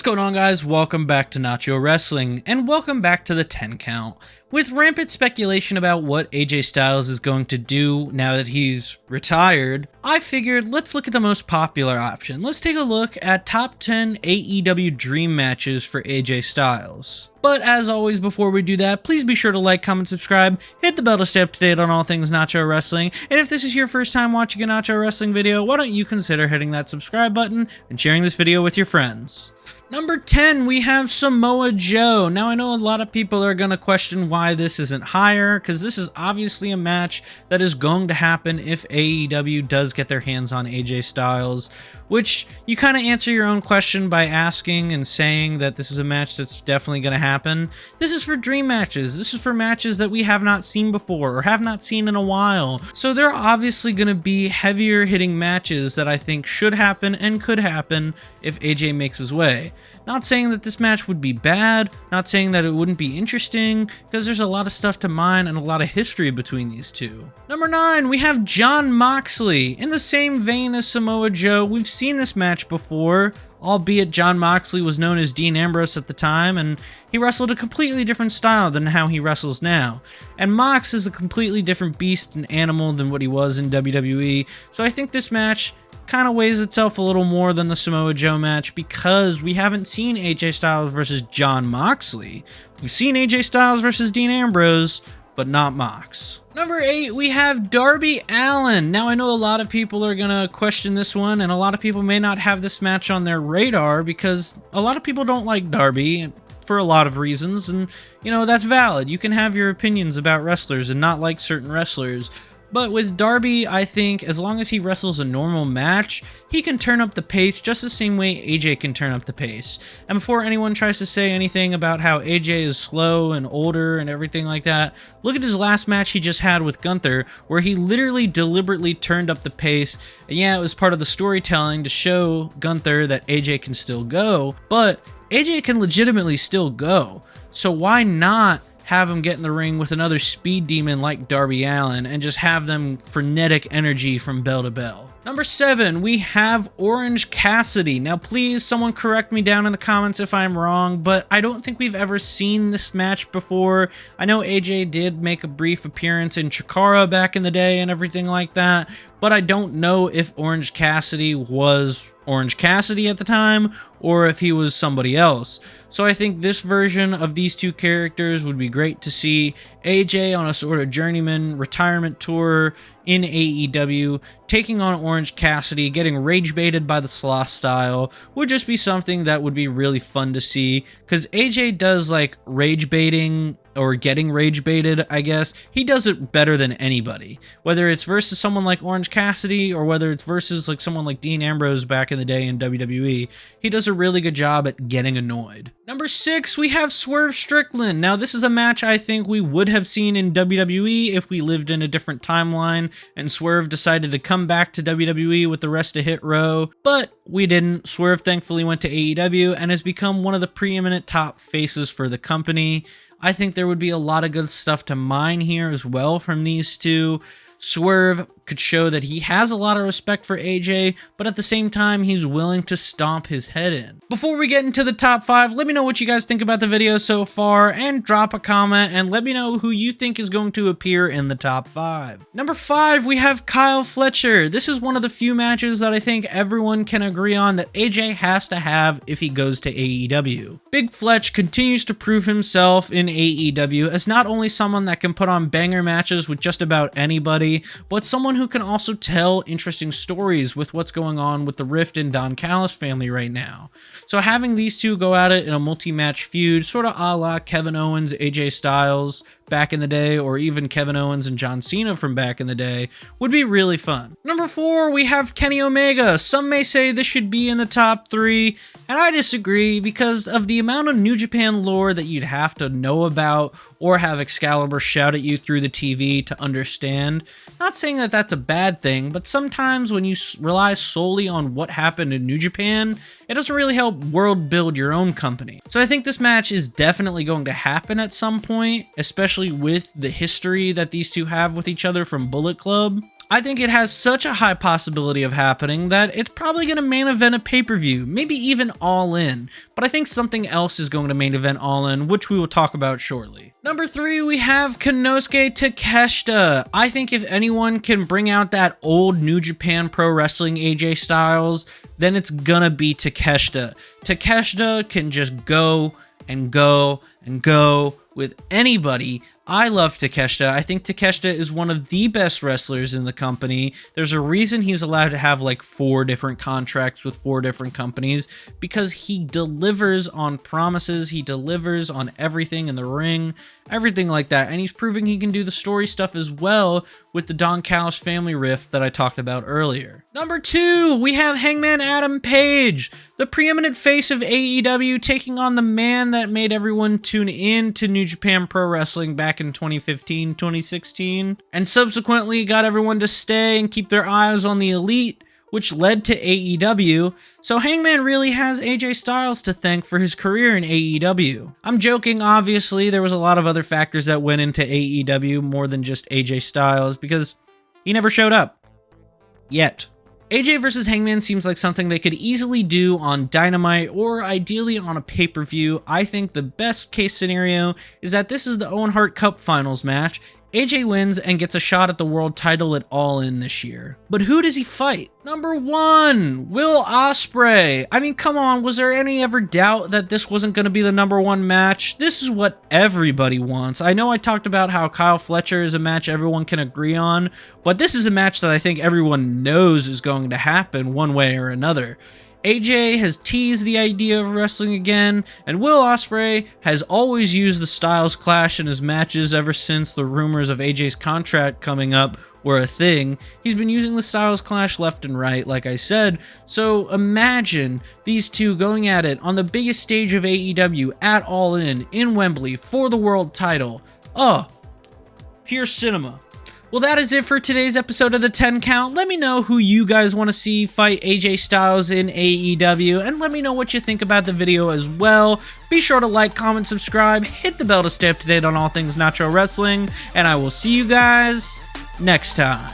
going on, guys? Welcome back to Nacho Wrestling, and welcome back to the 10 count. With rampant speculation about what AJ Styles is going to do now that he's retired, I figured let's look at the most popular option. Let's take a look at top 10 AEW dream matches for AJ Styles. But as always, before we do that, please be sure to like, comment, subscribe, hit the bell to stay up to date on all things Nacho Wrestling, and if this is your first time watching a Nacho Wrestling video, why don't you consider hitting that subscribe button and sharing this video with your friends. Number 10, we have Samoa Joe. Now, I know a lot of people are going to question why this isn't higher, because this is obviously a match that is going to happen if AEW does get their hands on AJ Styles, which you kind of answer your own question by asking and saying that this is a match that's definitely going to happen. This is for dream matches. This is for matches that we have not seen before or have not seen in a while. So there are obviously going to be heavier hitting matches that I think should happen and could happen if AJ makes his way. Not saying that this match would be bad, not saying that it wouldn't be interesting, because there's a lot of stuff to mine and a lot of history between these two. Number 9, we have Jon Moxley. In the same vein as Samoa Joe, we've seen this match before, albeit Jon Moxley was known as Dean Ambrose at the time, and he wrestled a completely different style than how he wrestles now. And Mox is a completely different beast and animal than what he was in WWE, so I think this match kind of weighs itself a little more than the Samoa Joe match because we haven't seen AJ Styles versus Jon Moxley. We've seen AJ Styles versus Dean Ambrose, but not Mox. Number 8, we have Darby Allin. Now, I know a lot of people are going to question this one, and a lot of people may not have this match on their radar because a lot of people don't like Darby for a lot of reasons, and, you know, that's valid. You can have your opinions about wrestlers and not like certain wrestlers. But with Darby, I think as long as he wrestles a normal match, he can turn up the pace just the same way AJ can turn up the pace. And before anyone tries to say anything about how AJ is slow and older and everything like that, look at his last match he just had with Gunther, where he literally deliberately turned up the pace. And yeah, it was part of the storytelling to show Gunther that AJ can still go, but AJ can legitimately still go. So why not have him get in the ring with another speed demon like Darby Allin and just have them frenetic energy from bell to bell. Number 7, we have Orange Cassidy. Now, please, someone correct me down in the comments if I'm wrong, but I don't think we've ever seen this match before. I know AJ did make a brief appearance in Chikara back in the day and everything like that, but I don't know if Orange Cassidy was Orange Cassidy at the time or if he was somebody else. So I think this version of these two characters would be great to see. AJ on a sort of journeyman retirement tour in AEW, taking on Orange Cassidy, getting rage baited by the Sloth style would just be something that would be really fun to see, because AJ does like rage baiting or getting rage baited, I guess. He does it better than anybody, whether it's versus someone like Orange Cassidy or whether it's versus like someone like Dean Ambrose back in the day in WWE. He does a really good job at getting annoyed. Number 6, we have Swerve Strickland. Now, this is a match I think we would have seen in WWE if we lived in a different timeline and Swerve decided to come back to WWE with the rest of Hit Row, but we didn't. Swerve thankfully went to AEW and has become one of the preeminent top faces for the company. I think there would be a lot of good stuff to mine here as well from these two. Swerve could show that he has a lot of respect for AJ, but at the same time, he's willing to stomp his head in. Before we get into the top 5, let me know what you guys think about the video so far, and drop a comment, and let me know who you think is going to appear in the top 5. Number 5, we have Kyle Fletcher. This is one of the few matches that I think everyone can agree on that AJ has to have if he goes to AEW. Big Fletch continues to prove himself in AEW as not only someone that can put on banger matches with just about anybody, but someone who can also tell interesting stories with what's going on with the Rift and Don Callis family right now. So having these two go at it in a multi-match feud, sort of a la Kevin Owens, AJ Styles back in the day, or even Kevin Owens and John Cena from back in the day, would be really fun. Number 4, we have Kenny Omega. Some may say this should be in the top 3, and I disagree because of the amount of New Japan lore that you'd have to know about or have Excalibur shout at you through the TV to understand. Not saying that that's a bad thing, but sometimes when you rely solely on what happened in New Japan, it doesn't really help world build your own company. So I think this match is definitely going to happen at some point, especially with the history that these two have with each other from Bullet Club. I think it has such a high possibility of happening that it's probably going to main event a pay-per-view, maybe even All In, but I think something else is going to main event All In, which we will talk about shortly. Number 3, we have Konosuke Takeshita. I think if anyone can bring out that old New Japan Pro Wrestling AJ Styles, then it's gonna be Takeshita. Takeshita can just go and go and go with anybody. I love Takeshita. I think Takeshita is one of the best wrestlers in the company. There's a reason he's allowed to have like 4 different contracts with 4 different companies, because he delivers on promises. He delivers on everything in the ring, everything like that. And he's proving he can do the story stuff as well with the Don Callis family rift that I talked about earlier. Number 2, we have Hangman Adam Page, the preeminent face of AEW, taking on the man that made everyone tune in to New Japan Pro Wrestling back in 2015, 2016, and subsequently got everyone to stay and keep their eyes on the Elite, which led to AEW. So Hangman really has AJ Styles to thank for his career in AEW. I'm joking, obviously. There was a lot of other factors that went into AEW more than just AJ Styles, because he never showed up. Yet. AJ versus Hangman seems like something they could easily do on Dynamite or ideally on a pay-per-view. I think the best case scenario is that this is the Owen Hart Cup Finals match. AJ wins and gets a shot at the world title at All In this year. But who does he fight? Number 1, Will Ospreay. I mean, come on, was there any ever doubt that this wasn't going to be the number 1 match? This is what everybody wants. I know I talked about how Kyle Fletcher is a match everyone can agree on, but this is a match that I think everyone knows is going to happen one way or another. AJ has teased the idea of wrestling again, and Will Ospreay has always used the Styles Clash in his matches ever since the rumors of AJ's contract coming up were a thing. He's been using the Styles Clash left and right, like I said, so imagine these two going at it on the biggest stage of AEW at All In Wembley for the world title. Oh, pure cinema. Well, that is it for today's episode of the 10 Count. Let me know who you guys want to see fight AJ Styles in AEW, and let me know what you think about the video as well. Be sure to like, comment, subscribe, hit the bell to stay up to date on all things Nacho Wrestling, and I will see you guys next time.